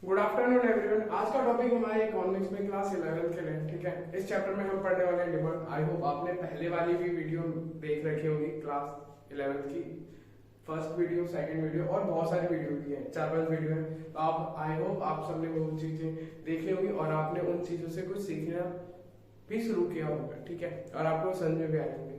Good afternoon everyone. आज का topic हमारे इकोनॉमिक्स में क्लास 11th के लिए, ठीक है। इस चैप्टर में हम पढ़ने वाले हैं डिमांड। आई होप आपने पहले वाली भी वीडियो देख रखी होगी, क्लास 11th की फर्स्ट वीडियो, सेकंड वीडियो और बहुत सारी वीडियो भी है, 4-5 वीडियो है। तो आप आई होप आप सबने वो चीजें देख ली होगी और आपने उन चीजों से कुछ सीखना भी शुरू किया होगा, ठीक है, और आपको समझ में भी आए होंगे।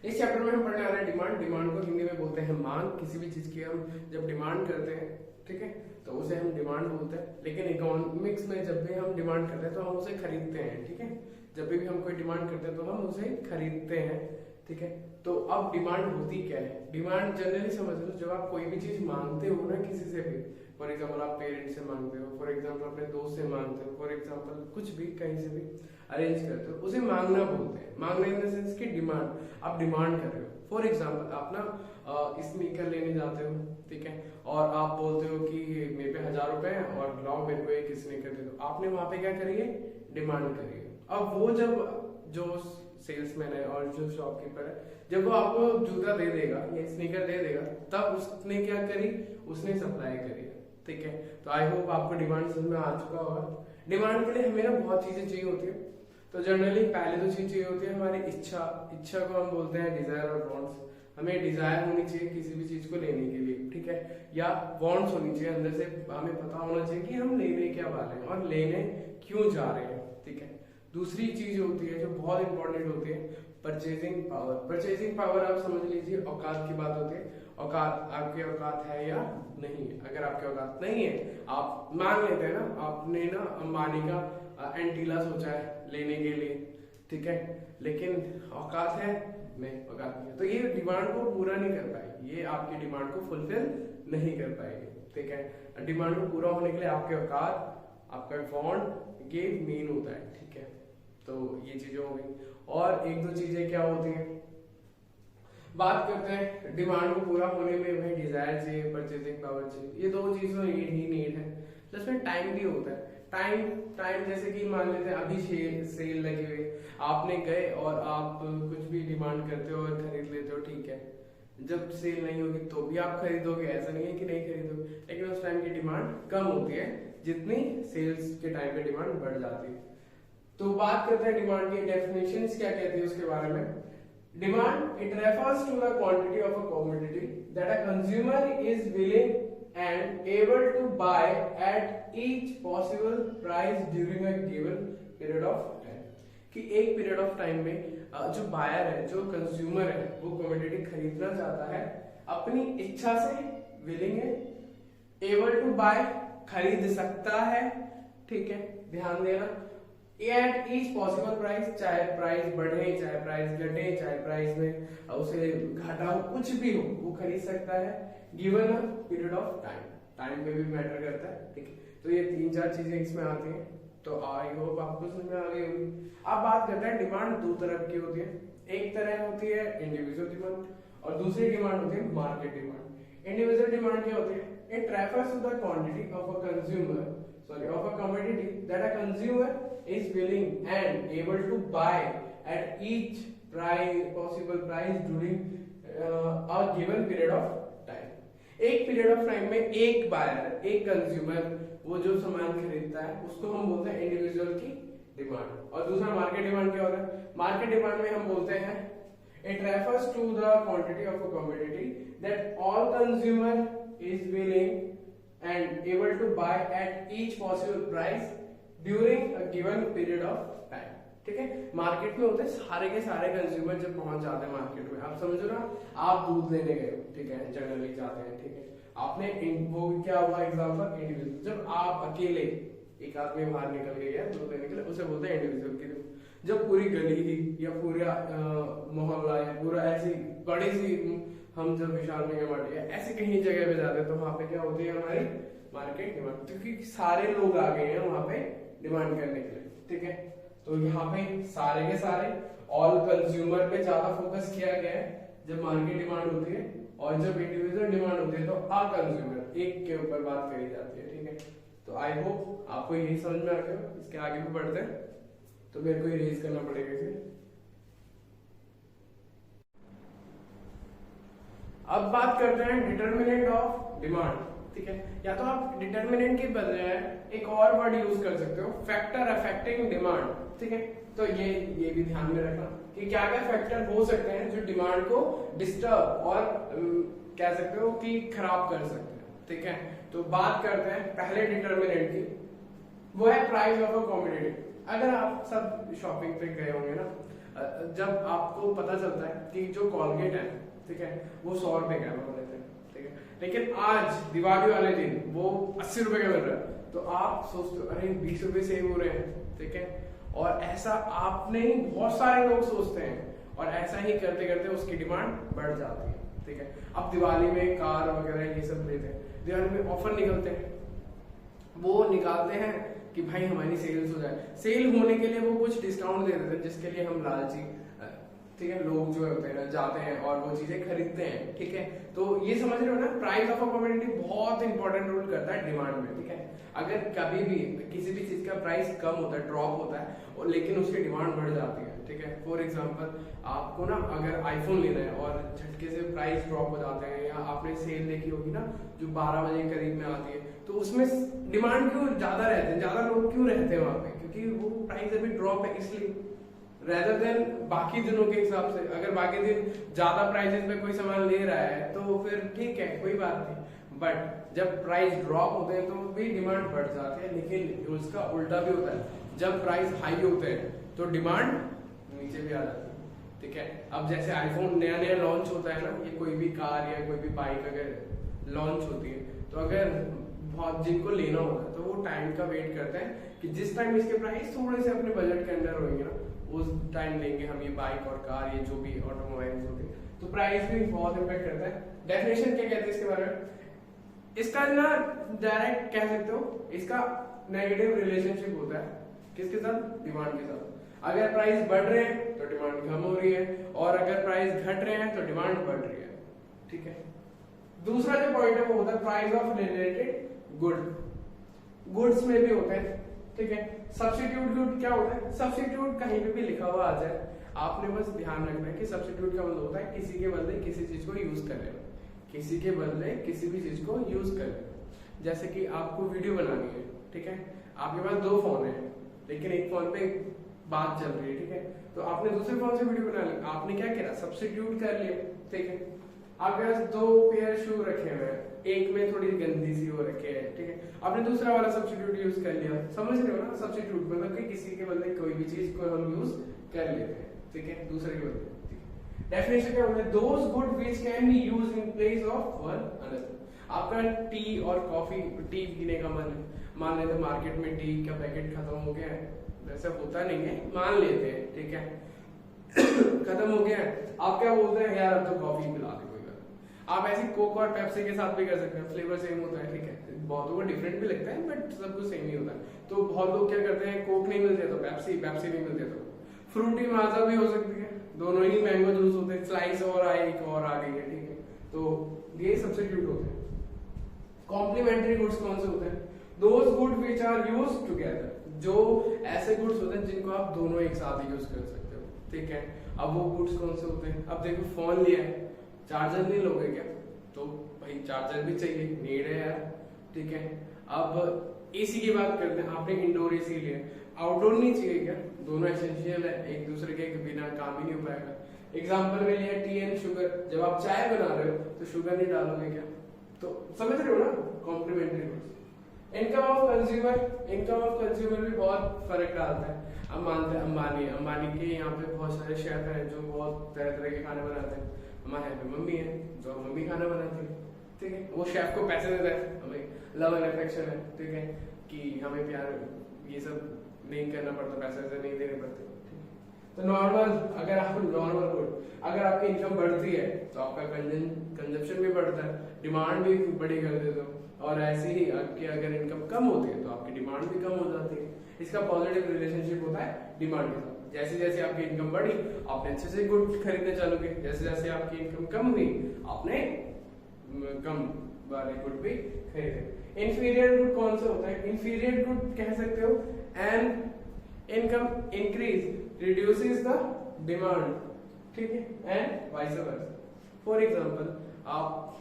इस चैप्टर में हम पढ़ने वाले हैं डिमांड। डिमांड को हिंदी में बोलते हैं मांग। किसी भी चीज की हम जब डिमांड करते हैं, ठीक है, तो उसे हम डिमांड बोलते हैं। लेकिन इकोनॉमिक्स में जब भी हम डिमांड करते हैं तो हम उसे खरीदते हैं, ठीक है। जब भी हम कोई डिमांड करते हैं तो हम उसे खरीदते हैं, ठीक है। तो अब डिमांड होती क्या है? डिमांड जनरली समझ लो, जब आप कोई भी चीज मांगते हो ना किसी से भी, फॉर एग्जाम्पल आप पेरेंट्स से मांगते हो, फॉर एग्जाम्पल अपने दोस्त से मांगते हो, फॉर एग्जाम्पल कुछ भी कहीं से भी अरेंज करते हो, उसे मांगना बोलते हैं। मांगना इन द सेंस की डिमांड, आप डिमांड कर रहे हो। फॉर एग्जाम्पल आप ना स्नीकर लेने जाते हो, ठीक है, और आप बोलते हो कि मेरे पे 1000 रुपए है और लाओ मेरे को एक स्नीकर दे दो। आपने वहां पे क्या करी है? डिमांड करी है। अब वो जब जो सेल्समैन है और जो शॉपकीपर है, जब वो आपको जूता दे देगा या स्नीकर दे देगा, तब उसने क्या करी? उसने सप्लाई करी है, ठीक है। तो आई होप आपको डिमांड समझ में आ चुका होगा। डिमांड के लिए हमें ना बहुत चीजें चाहिए होती है। तो जनरली पहले तो चीज चाहिए होती है हमारी इच्छा। इच्छा को हम बोलते हैं डिजायर और वांट्स। हमें डिजायर होनी चाहिए किसी भी चीज को लेने के लिए, ठीक है, या वांट्स होनी चाहिए, अंदर से हमें पता होना चाहिए कि हम लेने क्या वाले हैं और लेने क्यों जा रहे हैं, ठीक है। दूसरी चीज होती है जो बहुत इंपॉर्टेंट होती है, परचेजिंग पावर। परचेजिंग पावर आप समझ लीजिए औकात की बात होती है। औकात, आपकी औकात है या नहीं है। अगर आपकी औकात नहीं है, आप मान लेते हैं ना, आपने ना अंबानी का एंटीला सोचा है लेने के लिए, ठीक है, लेकिन औकात है नहीं, औकात नहीं है, तो ये डिमांड को पूरा नहीं कर पाएगी, ये आपकी डिमांड को फुलफिल नहीं कर पाएगी, ठीक है। डिमांड को पूरा होने के लिए आपके औकात, आपका वांट, ये मेन होता है, ठीक है। तो ये चीजें हो गई। और एक दो चीजें क्या होती हैं, बात करते हैं डिमांड को पूरा होने में भाई डिजायर चाहिए, परचेजिंग पावर चाहिए, ये दो चीजों नीड ही नीड है। प्लस में टाइम भी होता है। टाइम जैसे कि मान लेते हैं अभी सेल लगी हुई, आपने गए और आप कुछ भी डिमांड करते हो और खरीद लेते हो, ठीक है। जब सेल नहीं होगी तो भी आप खरीदोगे, ऐसा नहीं है कि नहीं खरीदोगे, लेकिन उस टाइम की डिमांड कम होती है जितनी सेल्स के टाइम पे डिमांड बढ़ जाती है। तो बात करते हैं डिमांड की डेफिनेशन क्या कहती है उसके बारे में। Demand, it refers to the quantity of a commodity that a consumer is willing and able to buy at each possible price during a given period of time. कि एक पीरियड ऑफ टाइम में जो buyer है, जो consumer है, वो commodity खरीदना चाहता है, अपनी इच्छा से विलिंग है, एबल टू बाय, खरीद सकता है, ठीक है, ध्यान देना, एट ईच पॉसिबल प्राइस, चाहे प्राइस बढ़े, चाहे प्राइस घटे, चाहे प्राइस में उसे घटा हो, कुछ भी हो, वो खरीद सकता है given a period of time. Time पे भी मैटर करता है, ठीक है। तो ये 3-4 चीजें इसमें आती हैं। तो आई होप आपको समझ में आ गई होगी। अब बात करते हैं डिमांड दो तरह की होती है। एक तरह होती है इंडिविजुअल डिमांड और दूसरी डिमांड होती है मार्केट डिमांड। इंडिविजुअल डिमांड क्या होती है? It refers to the quantity of a consumer, of a commodity that a consumer is willing and able to buy at each possible price during a given period of time. एक period of time में एक buyer, एक consumer, वो जो सामान खरीदता है उसको हम बोलते हैं इंडिविजुअल की डिमांड। और दूसरा मार्केट डिमांड क्या होता है? मार्केट डिमांड में हम बोलते हैं it refers to the quantity of a commodity that all consumer is willing and able to buy at each possible price during a given period of time, ठीक है। Market में होते हैं सारे के सारे कंज्यूमर जब पहुंच जाते हैं मार्केट में। आप समझो ना, आप दूध लेने गए, ठीक है, जनरली जाते हैं, ठीक है, आपने वो क्या हुआ एग्जांपल इंडिविजुअल। जब आप अकेले एक आदमी बाहर निकल गया दूध लेने के लिए, उसे बोलते हैं इंडिविजुअल की। जब पूरी गली या पूरा मोहल्ला या पूरा ऐसी बड़ी सी, हम जब विशाल मेगा मार्ट या ऐसे कहीं जगह पे जाते हैं तो वहां पे क्या होती है हमारी मार्केट डिमांड, क्योंकि सारे लोग आ गए हैं वहां पे डिमांड करने के लिए, ठीक है। तो यहाँ पे सारे के सारे ऑल कंज्यूमर पे ज्यादा फोकस किया गया है जब मार्केट डिमांड होती है, और जब इंडिविजुअल डिमांड होती है तो आ कंज्यूमर, एक के ऊपर बात करी जाती है, ठीक है। तो आई होप आपको यही समझ में आ गया। इसके आगे भी बढ़ते हैं, तो मेरे को इरेज करना पड़ेगा इसे। अब बात करते हैं डिटर्मिनेंट ऑफ डिमांड, ठीक है। या तो आप डिटर्मिनेंट के बजाय एक और वर्ड यूज कर सकते हो, फैक्टर अफेक्टिंग डिमांड, ठीक है। तो ये भी ध्यान में रखना कि क्या क्या फैक्टर हो सकते हैं जो डिमांड को डिस्टर्ब और कह सकते हो कि खराब कर सकते हैं, ठीक है। तो बात करते हैं पहले डिटर्मिनेंट की, वो है प्राइस ऑफ अ कमोडिटी। अगर आप सब शॉपिंग पे गए होंगे ना, जब आपको पता चलता है कि जो कॉलगेट है, ठीक है, वो 100 रुपए का बोल देते हैं, ठीक है, लेकिन आज दिवाली वाले दिन वो 80 रुपए का मिल रहा है, तो आप सोचते हो अरे 20 रुपए सेव हो रहे हैं, ठीक है। और ऐसा आप नहीं, बहुत सारे लोग सोचते हैं, और ऐसा ही करते करते उसकी डिमांड बढ़ जाती है, ठीक है। अब दिवाली में कार वगैरह ये सब लेते हैं, दिवाली में ऑफर निकलते हैं, वो निकालते हैं कि भाई हमारी सेल्स हो जाए, सेल होने के लिए वो कुछ डिस्काउंट दे देते हैं, जिसके लिए हम लालची, ठीक है, लोग जो होते हैं जाते हैं और वो चीजें खरीदते हैं, ठीक है। तो ये समझ रहे हो ना, प्राइस ऑफ अ कमोडिटी बहुत इंपॉर्टेंट रोल करता है डिमांड में, ठीक है। अगर कभी भी किसी भी चीज का प्राइस कम होता है, ड्रॉप होता है, और लेकिन उसकी डिमांड बढ़ जाती है, ठीक है। फॉर एग्जांपल आपको ना अगर आईफोन लेना है और झटके से प्राइस ड्रॉप हो जाते हैं, या आपने सेल देखी होगी ना जो 12 बजे करीब में आती है, तो उसमें डिमांड क्यों ज्यादा रहते हैं, ज्यादा लोग क्यों रहते हैं वहां पे, क्योंकि वो प्राइस अभी ड्रॉप है इसलिए, रेदर देन बाकी दिनों के हिसाब से। अगर बाकी दिन ज्यादा प्राइसेस में कोई सामान ले रहा है तो फिर ठीक है, कोई बात नहीं, बट जब प्राइस ड्रॉप होते हैं तो भी डिमांड बढ़ जाती है। लेकिन उसका उल्टा भी होता है, जब प्राइस हाई होते हैं तो डिमांड नीचे भी आ जाती है, ठीक है। अब जैसे आईफोन नया नया लॉन्च होता है ना, ये कोई भी कार या कोई भी बाइक अगर लॉन्च होती है, तो अगर बहुत जिनको लेना होता है तो वो टाइम का वेट करते हैं कि जिस टाइम इसके प्राइस थोड़े से अपने बजट के अंदर होंगे ना, उस टाइम लेंगे हम ये बाइक और कार, ये जो भी ऑटोमोबाइल्स होते हैं। तो प्राइस भी बहुत इम्पैक्ट करता है। डेफिनेशन क्या कहते हैं इसके बारे में, इसका ना डायरेक्ट कह सकते हो, इसका नेगेटिव रिलेशनशिप होता है किसके साथ, डिमांड के साथ। अगर प्राइस बढ़ रहे हैं तो डिमांड कम हो रही है, और अगर प्राइस घट रहे हैं तो डिमांड बढ़ रही है, ठीक है। दूसरा जो पॉइंट है वो होता है price of related good, goods में भी होते हैं, ठीक है। सब्स्टिट्यूट गुड क्या होता है, सब्स्टिट्यूट कहीं पे भी लिखा हुआ आ जाए, आपने बस ध्यान रखना है कि सब्स्टिट्यूट का मतलब होता है किसी के बदले किसी चीज को यूज कर लेना, किसी के बदले किसी भी चीज को यूज कर लेना। जैसे कि आपको वीडियो बनानी है, ठीक है, आपके पास 2 फोन है, लेकिन एक फोन पे बात चल रही है, ठीक है, तो आपने दूसरे फोन से वीडियो बना ली, आपने क्या किया, सब्स्टिट्यूट कर लिया, ठीक है। आपके पास 2 पेयर शू रखे हुए हैं, एक में थोड़ी गंदी सी हो रखी है, ठीक है, आपने दूसरा वाला सब्स्टिट्यूट यूज कर लिया। समझ रहे हो ना, सब्स्टिट्यूट मतलब कि किसी के बदले कोई भी चीज को हम यूज कर लेते हैं, ठीक है, दूसरे के बदले। डेफिनेशन क्या होता है, those good which can be used in place of one another. आपका टी और कॉफी, टी पीने का मन है, मान लेते हैं मार्केट में टी का पैकेट खत्म हो गया है, वैसे होता नहीं है, मान लेते हैं, ठीक है खत्म हो गया है, आप क्या बोलते हैं, यार अब तो कॉफी पिला दे कोई बात। आप ऐसी कोक और पेप्सी के साथ भी कर सकते हैं, फ्लेवर सेम होता है, ठीक है, बहुतों को डिफरेंट भी लगता है बट सब कुछ सेम ही होता है। तो बहुत लोग क्या करते हैं, कोक नहीं मिलते तो पेप्सी, पेप्सी नहीं मिलते तो फ्रूटी माजा भी हो सकती है, दोनों ही मैंगो जूस होते हैं, स्लाइस और एक और आ गई है, ठीक है। तो ये सब्स्टिट्यूट होते हैं। कॉम्प्लीमेंट्री गुड्स कौन से होते हैं, those good which are used together, जो ऐसे गुड्स होते हैं जिनको आप दोनों एक साथ यूज कर सकते हो, ठीक है। अब वो गुड्स कौन से होते हैं, अब देखो फोन लिया है, चार्जर नहीं लोगे क्या, तो भाई चार्जर भी चाहिए, नीड है यार, ठीक है। अब एसी की बात करते हैं, आपने इंडोर एसी लिया, आउटडोर नहीं चाहिए क्या, दोनों एसेंशियल है, एक दूसरे के बिना काम ही नहीं हो पाएगा। एग्जांपल में लिया टी एंड शुगर, जब आप चाय बना रहे हो तो शुगर नहीं डालोगे क्या, तो समझ रहे हो ना, complementary goods. Income of consumer, income of consumer भी बहुत फर्क डालता है। अब मानते हैं अंबानी के यहाँ पे बहुत सारे शेफ हैं जो बहुत तरह तरह के खाने बनाते हैं, हमारे यहाँ पे मम्मी है जो मम्मी खाना बनाती है, ठीक है, वो शेफ को पैसे देता है, हमें लव एंड अफेक्शन है, ठीक है, कि हमें प्यार ये सब नहीं करना पड़ता, पैसे नहीं देने पड़ते। तो नॉर्मल, अगर आप नॉर्मल गुड, अगर आपकी इनकम बढ़ती है तो आपका कंजप्शन भी बढ़ता है, डिमांड भी बड़ी कर देते हो, और ऐसे ही आपकी अगर इनकम कम होती है तो आपकी डिमांड भी कम हो जाती है। इसका पॉजिटिव रिलेशनशिप होता है डिमांड के साथ। जैसे जैसे आपकी इनकम बढ़ी आपने अच्छे से गुड खरीदने चालू किए, जैसे जैसे आपकी इनकम कम हुई आपने कम वाले गुड भी खरीदे। इंफीरियर गुड कौन सा होता है, इंफीरियर गुड कह सकते हो and income increase reduces the demand, ठीक है, and vice versa. For example आप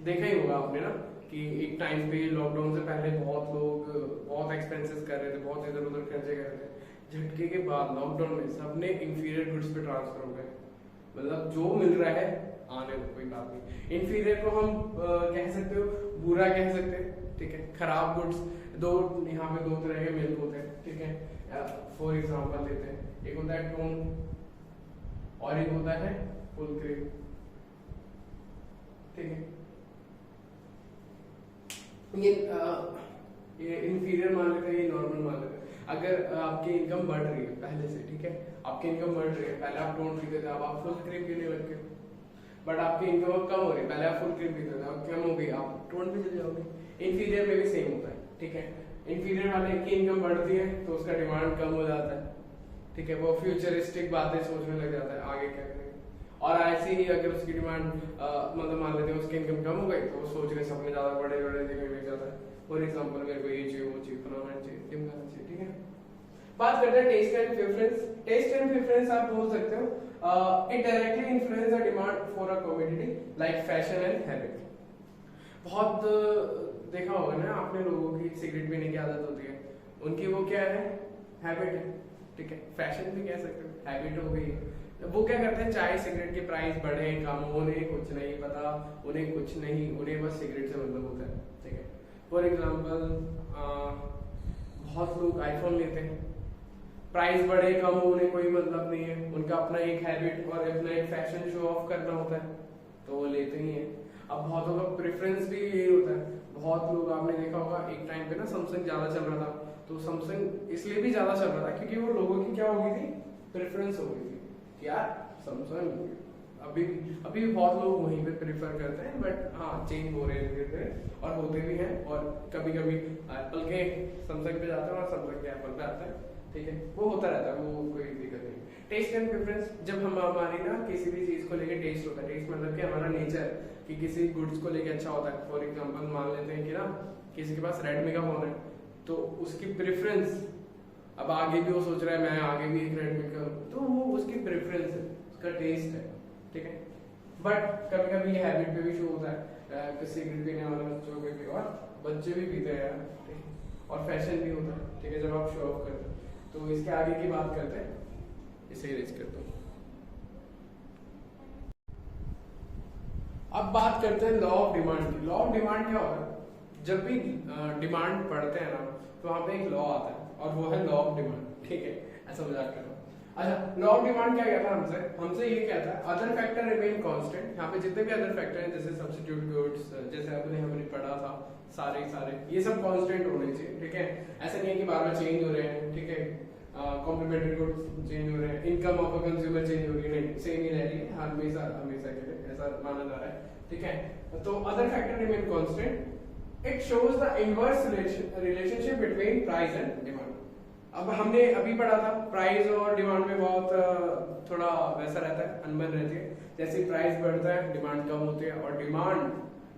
देखा ही होगा आपने ना कि एक टाइम पे लॉकडाउन से पहले बहुत लोग बहुत एक्सपेंसेस कर रहे थे, बहुत इधर उधर खर्चे कर रहे थे। झटके के बाद लॉकडाउन में सबने इंफीरियर गुड्स पे ट्रांसफर हो गए, मतलब जो मिल रहा है आने को, कोई बात नहीं। इंफीरियर को हम कह सकते हो, बुरा कह सकते हैं, ठीक है। खराब गुड्स, यहाँ पे दो तरह के मिल्क होते हैं, ठीक है। फॉर एग्जांपल लेते हैं, एक होता है टोन और एक होता है फुल क्रीम, ठीक है। ये इंफीरियर मान लेते हैं, ये नॉर्मल मान लेते हैं। अगर आपकी इनकम बढ़ रही है पहले से, ठीक है, आपकी इनकम बढ़ रही है, पहले आप टोन पीते थे, अब आप फुल क्रीम पीने लग गए। बट आपकी इनकम अब कम हो रही है, पहले आप फुल क्रीम पीते थे, अब कम हो गई, आप टोन पे चले जाओगे। इंफीरियर में भी सेम होता है, ठीक है। इंफीरियर वाले की इनकम बढ़ती है तो उसका डिमांड कम हो जाता है, ठीक है। वो फ्यूचरिस्टिक बातें सोचने लग जाता है, आगे क्या करेंगे। और ऐसे ही अगर उसकी डिमांड मतलब मान लेते हैं उसकी इनकम कम हो गई तो वो सोच रहे सब में ज्यादा बड़े बड़े जगह में जाता है। फॉर एग्जांपल मेरे को ये चाहिए, वो चाहिए, फलाना चाहिए, ढिमकाना चाहिए, ठीक है। बात करते हैं taste and preference. Taste and preference आप बोल सकते हो it directly influence the demand for a commodity like fashion and habit. बहुत देखा होगा ना आपने, लोगों की सिगरेट पीने की आदत होती है, उनकी वो क्या है, हैबिट है, ठीक है। फैशन भी कह सकते हो, हैबिट हो गई है। वो क्या करते हैं, चाहे सिगरेट की प्राइस बढ़े कम, उन्हें कुछ नहीं पता, उन्हें कुछ नहीं, उन्हें बस सिगरेट से मतलब होता है, ठीक है। फॉर एग्जांपल बहुत लोग आईफोन लेते हैं, प्राइस बढ़े कम हो उन्हें कोई मतलब नहीं है, उनका अपना एक हैबिट और अपना एक फैशन शो ऑफ करना होता है, तो वो लेते ही हैं। अब बहुतों का प्रेफरेंस भी यही होता है। बहुत लोग आपने देखा होगा एक टाइम पे ना सैमसंग ज्यादा चल रहा था, तो सैमसंग इसलिए भी ज्यादा चल रहा था क्योंकि वो लोगों की क्या हो गई थी, प्रेफरेंस हो गई थी कि यार सैमसंग। अभी भी बहुत लोग वहीं पे प्रेफर करते हैं, बट हाँ चेंज हो रहे हैं और होते भी हैं, और कभी कभी एप्पल के सैमसंग पे जाते हैं और सैमसंग के एप्पल पे आता है, ठीक है। वो होता रहता है, वो कोई दिक्कत नहीं। टेस्ट एंड प्रेफरेंस, जब हम हमारी ना किसी भी चीज को लेके टेस्ट होता है, टेस्ट मतलब कि हमारा नेचर कि किसी गुड्स को लेके अच्छा होता है। फॉर एग्जांपल मान लेते हैं कि ना किसी के पास रेडमी का फोन है, तो उसकी प्रेफरेंस, अब आगे भी वो सोच रहा है मैं आगे भी एक रेडमी का, तो वो उसकी प्रेफरेंस है, उसका टेस्ट है, ठीक है। बट कभी कभी ये हैबिट पे भी शो होता है, सिगरेट पीने वाले बच्चों पे भी, और बच्चे भी पीते हैं यार, ठीक है। और फैशन भी होता है, ठीक है, जब आप शो ऑफ करते हैं। तो इसके आगे की बात करते हैं, इसे इरेज करता हूं। अब बात करते हैं लॉ ऑफ डिमांड की। लॉ ऑफ डिमांड क्या होता है, जब भी डिमांड पढ़ते हैं ना तो वहां पे एक लॉ आता है, और वो है लॉ ऑफ डिमांड, ठीक है। ऐसा मजाक कर रहा हूं। अच्छा, लॉ ऑफ डिमांड क्या कहता है हमसे ये कहता है अदर फैक्टर रिमेन कांस्टेंट। यहाँ पे जितने भी अदर फैक्टर हैं, जैसे सब्स्टिट्यूट गुड्स, जैसे हमने पढ़ा था, सारे ये सब कांस्टेंट होने चाहिए, ठीक है। ऐसा नहीं है कि बार बार चेंज हो रहे हैं, ठीक है। कॉम्प्लीमेंट्री गुड्स चेंज हो रहे हैं, income of a consumer change हो रही है, नहीं, सेम ही रह रही है हमेशा हमेशा के लिए, ऐसा माना जा रहा है, ठीक है। तो other factor remain constant. It shows the inverse relationship between price and demand. अब हमने अभी पढ़ा था प्राइस और डिमांड में बहुत थोड़ा वैसा रहता है, अनबन रहती है। जैसे प्राइस बढ़ता है डिमांड कम होती है, और डिमांड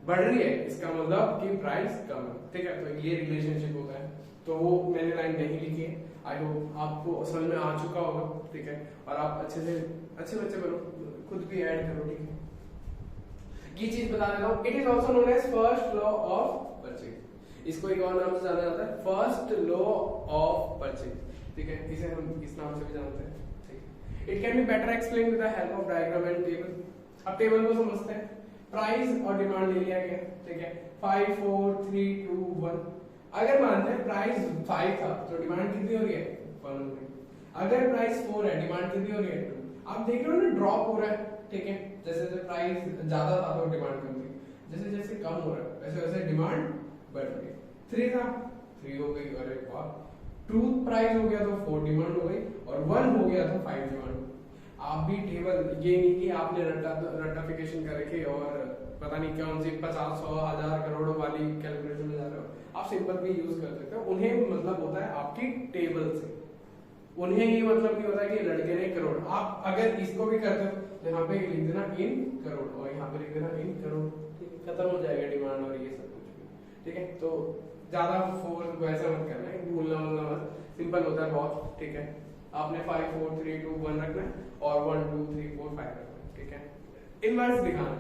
बढ़ रही है इसका मतलब कि प्राइस कम है, ठीक है। तो ये रिलेशनशिप होता है। तो वो मैंने लाइन नहीं लिखी है, आई होप आपको समझ में आ चुका होगा, ठीक है। और आप अच्छे बच्चे बनो, खुद भी ऐड करो, ठीक है। ये चीज बता देता हूँ, it is also known as first law of purchase. इसको एक और नाम से जाना जाता है, फर्स्ट लॉ ऑफ परचेज, ठीक है। इसे हम इस नाम से भी जानते हैं, ठीक है। It can be better explain with the help of diagram and table. अब टेबल को समझते हैं। प्राइस और डिमांड ले लिया गया, ठीक है। 5 4 3 2 1। अगर मानते हैं प्राइस 5 था तो डिमांड कितनी हो रही है, 1 हो रही है। अगर प्राइस 4 है, डिमांड कितनी हो रही है, 2। आप देख रहे हो ना, ड्रॉप हो रहा है, ठीक है। जैसे जैसे प्राइस ज्यादा था तो डिमांड कम थी, जैसे जैसे कम हो रहा है वैसे वैसे डिमांड बढ़ रही है। 3 था, 3 हो गई, अरे वाह। 2 प्राइस हो गया तो 4 डिमांड हो गई, और 1 हो गया तो 5 डिमांड। आप भी टेबल, ये नहीं कि आपने रट्टाफिकेशन कर रखी और पता नहीं कौन सी 50 100 1000 करोड़ों वाली कैलकुलेशन में जा रहे हो। आप सिंपल भी यूज कर सकते हो। उन्हें मतलब होता है आपकी टेबल से, उन्हें ये मतलब नहीं होता कि लड़के ने करोड़। आप अगर इसको भी करते हो तो यहाँ पे लिख देना इन करोड़, और यहाँ पे लिख देना इन करोड़, ठीक है। खत्म हो जाएगा डिमांड और ये सब कुछ भी, ठीक है। तो ज्यादा फोर्स वैसा मत करना है, भूलना मत, सिंपल होता है बहुत, ठीक है। आपने 5 4 3 2 1 रखना है, और 1 2 3 4 5 रखना है, ठीक है। इनवर्स दिखाना,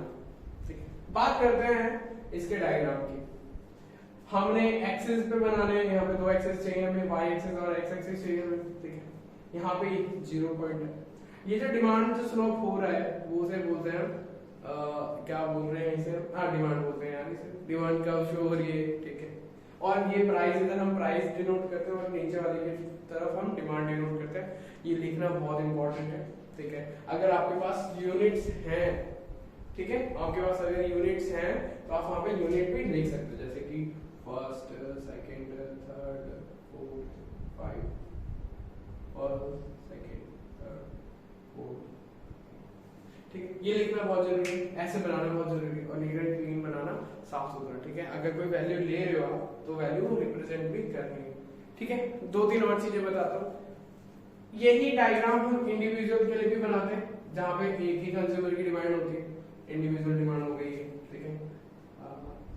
ठीक है। बात करते हैं इसके डायग्राम की। हमने एक्सेस पे बनाने हैं, यहाँ पे 2 एक्सेस चाहिए हमें, वाई एक्सेस और एक्स एक्सेस चाहिए हमें, ठीक है। यहाँ पे 0 पॉइंट है। ये जो डिमांड जो स्लोप हो रहा है वो उसे बोलते हैं क्या बोल रहे हैं इसे, हाँ डिमांड बोलते हैं यार इसे, डिमांड का शो हो रही है, ठीक है। और ये प्राइस, इधर हम प्राइस डिनोट करते हैं और नीचे वाले की तरफ हम डिमांड डिनोट करते हैं। ये लिखना बहुत इंपॉर्टेंट है, ठीक है। अगर आपके पास यूनिट्स हैं, ठीक है, आपके पास अगर यूनिट्स हैं तो आप वहां पे यूनिट भी लिख सकते हो, जैसे कि first, second, third, fourth, 5, first, second, third, fourth, ठीक है। ये लिखना बहुत जरूरी है, ऐसे बनाना बहुत जरूरी है, और नीट एंड क्लीन बनाना, साफ सुथरा, ठीक है। अगर कोई वैल्यू ले रहे हो आप तो वैल्यू रिप्रेजेंट भी करनी है, ठीक है। 2-3 और चीजें बताता हूँ। यही डायग्राम हम इंडिविजुअल के लिए भी बनाते हैं, जहाँ पे एक ही कंज्यूमर की डिमांड होती है, इंडिविजुअल डिमांड हो गई है, ठीक है,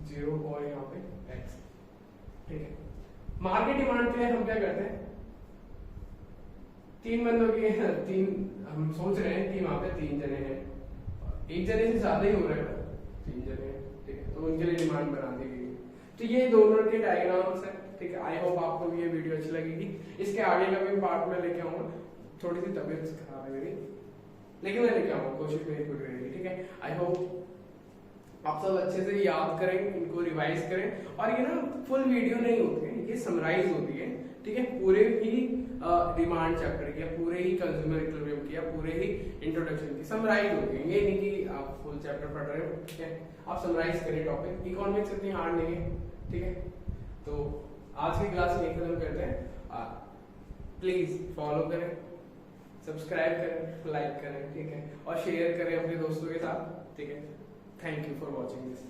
0 और यहाँ पे x, ठीक है। मार्केट डिमांड के लिए हम क्या करते हैं, 3 बंदों की, 3 हम सोच रहे हैं कि वहां पे 3 जने हैं, एक जने से ज्यादा ही हो रहा है, 3 जने हैं, ठीक है, तो उनके लिए डिमांड बना दी गई है। तो ये दोनों के डायग्राम्स है, ठीक है। आई होप आपको ये वीडियो अच्छी लगेगी। इसके आगे का भी पार्ट में लेके आऊंगा, थोड़ी सी तबीयत खराब है मेरी, लेकिन मैं लेके आऊंगा, कोशिश मेरी पूरी रहेगी, ठीक है। आई होप आप सब अच्छे से याद करें, इनको रिवाइज करें। और ये ना फुल वीडियो नहीं होती है, ये समराइज होती है, ठीक है। पूरे ही डिमांड चैप्टर किया, पूरे ही कंज्यूमर इक्विलिब्रियम किया, पूरे ही इंट्रोडक्शन की समराइज होती है, ये नहीं कि आप फुल चैप्टर पढ़ रहे हो, ठीक है। आप समराइज करें टॉपिक। इकोनॉमिक्स इतनी हार्ड नहीं है, ठीक है। तो आज की क्लास यही खत्म करते हैं। प्लीज फॉलो करें, सब्सक्राइब करें, लाइक करें, ठीक है, और शेयर करें अपने दोस्तों के साथ, ठीक है। Thank you for watching this.